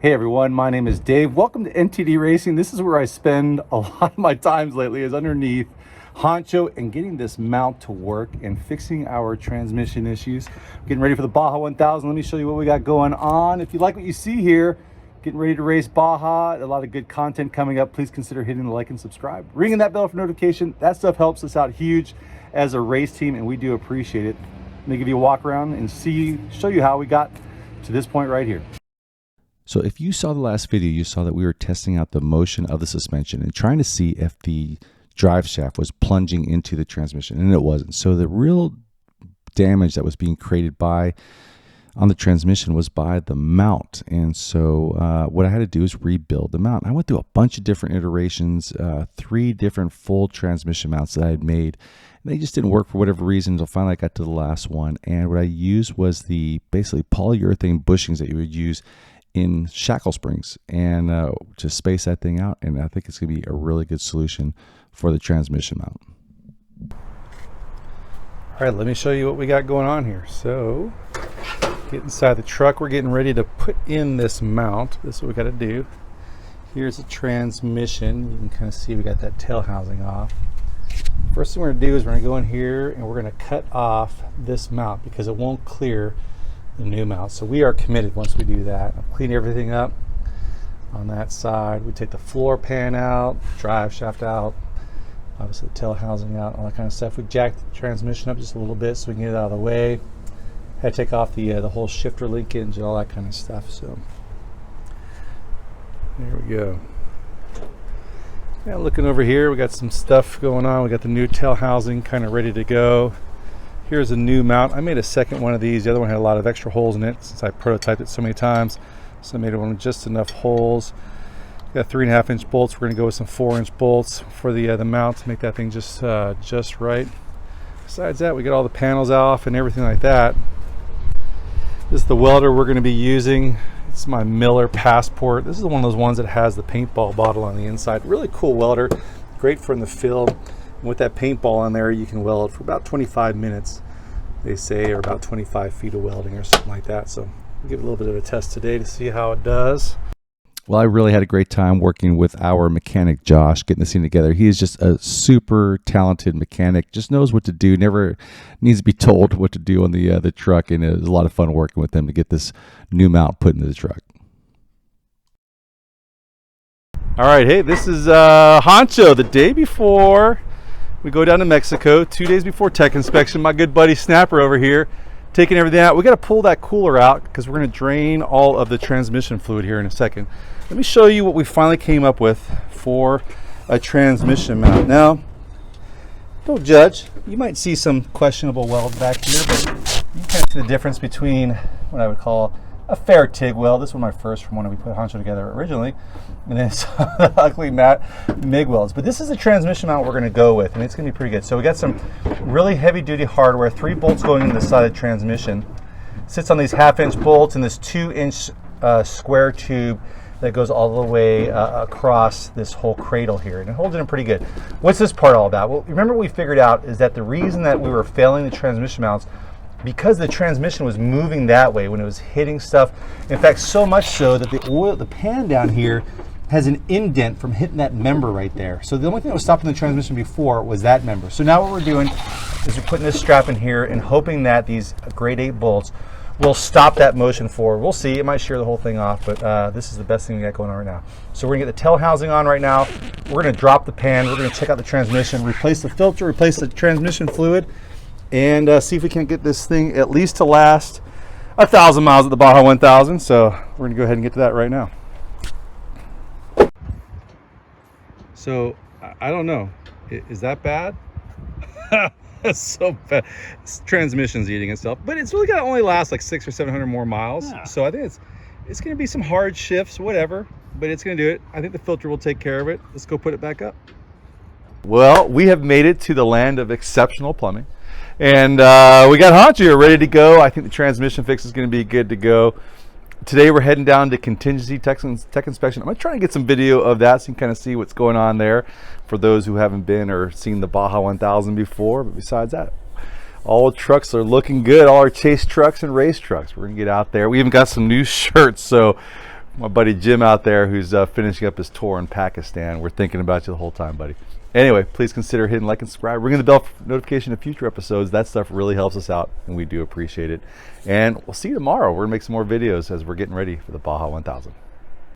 Hey everyone, my name is Dave. Welcome to NTD Racing. This is where I spend a lot of my times lately, is underneath Honcho and getting this mount to work and fixing our transmission issues. Getting ready for the Baja 1000. Let me show you what we got going on. If you like what you see here, getting ready to race Baja, a lot of good content coming up. Please consider hitting the like and subscribe. Ringing that bell for notification. That stuff helps us out huge as a race team, and we do appreciate it. Let me give you a walk around and show you how we got to this point right here. So if you saw the last video, you saw that we were testing out the motion of the suspension and trying to see if the drive shaft was plunging into the transmission, and it wasn't. So the real damage that was being created on the transmission was by the mount. And so what I had to do is rebuild the mount. I went through a bunch of different iterations, 3 different full transmission mounts that I had made. And they just didn't work for whatever reason until finally I got to the last one. And what I used was the basically polyurethane bushings that you would use in shackle springs, and to space that thing out. And I think it's going to be a really good solution for the transmission mount. All right, let me show you what we got going on here. So get inside the truck. We're getting ready to put in this mount. This is what we got to do. Here's the transmission. You can kind of see we got that tail housing off. First thing we're going to do is we're going to go in here and we're going to cut off this mount because it won't clear the new mount. So we are committed once we do that. I'll clean everything up on that side. We take the floor pan out, drive shaft out, obviously the tail housing out, all that kind of stuff. We jacked the transmission up just a little bit so we can get it out of the way. Had to take off the whole shifter linkage and all that kind of stuff. So there we go. Yeah, looking over here, we got some stuff going on. We got the new tail housing kind of ready to go. Here's a new mount. I made a second one of these. The other one had a lot of extra holes in it since I prototyped it so many times. So I made one with just enough holes. Got 3.5-inch bolts. We're going to go with some 4-inch bolts for the mount to make that thing just right. Besides that, we got all the panels off and everything like that. This is the welder we're going to be using. It's my Miller Passport. This is one of those ones that has the paintball bottle on the inside. Really cool welder. Great for in the field. With that paintball on there, you can weld for about 25 minutes, they say, or about 25 feet of welding or something like that. So we'll give it a little bit of a test today to see how it does. Well, I really had a great time working with our mechanic, Josh, getting this thing together. He is just a super talented mechanic, just knows what to do, never needs to be told what to do on the truck, and it was a lot of fun working with him to get this new mount put into the truck. All right, hey, this is Honcho. The day before we go down to Mexico, 2 days before tech inspection, my good buddy Snapper over here taking everything out. We got to pull that cooler out because we're going to drain all of the transmission fluid here in a second. Let me show you what we finally came up with for a transmission mount. Now, don't judge. You might see some questionable weld back here, but you can see the difference between what I would call a fair TIG weld. This was my first from when we put Honcho together originally, and then the ugly matte MIG welds. But this is the transmission mount we're going to go with, and it's going to be pretty good. So we got some really heavy duty hardware, 3 bolts going into the side of the transmission. Sits on these 1/2-inch bolts and this 2-inch square tube that goes all the way across this whole cradle here, and it holds it in pretty good. What's this part all about? Well, remember what we figured out is that the reason that we were failing the transmission mounts because the transmission was moving that way when it was hitting stuff. In fact, so much so that the pan down here has an indent from hitting that member right there. So the only thing that was stopping the transmission before was that member. So now what we're doing is we're putting this strap in here and hoping that these grade 8 bolts will stop that motion forward. We'll see. It might shear the whole thing off, but this is the best thing we got going on right now. So we're gonna get the tail housing on right now. We're gonna drop the pan. We're gonna check out the transmission, replace the filter, replace the transmission fluid, and see if we can get this thing at least to last 1,000 miles at the Baja 1000. So we're gonna go ahead and get to that right now. So I don't know, is that bad? That's so bad. This transmission's eating itself, but it's really gonna only last like 600 or 700 more miles. Yeah. So I think it's gonna be some hard shifts, whatever, but it's gonna do it. I think the filter will take care of it. Let's go put it back up. Well, we have made it to the land of exceptional plumbing. And we got Honcho here ready to go. I think the transmission fix is going to be good to go. Today we're heading down to contingency tech inspection. I'm going to try and get some video of that so you can kind of see what's going on there for those who haven't been or seen the Baja 1000 before. But besides that, all the trucks are looking good. All our chase trucks and race trucks. We're going to get out there. We even got some new shirts. So My buddy Jim out there who's finishing up his tour in Pakistan. We're thinking about you the whole time, buddy. Anyway, please consider hitting like and subscribe, ringing the bell for notification of future episodes. That stuff really helps us out, and we do appreciate it. And we'll see you tomorrow. We're going to make some more videos as we're getting ready for the Baja 1000.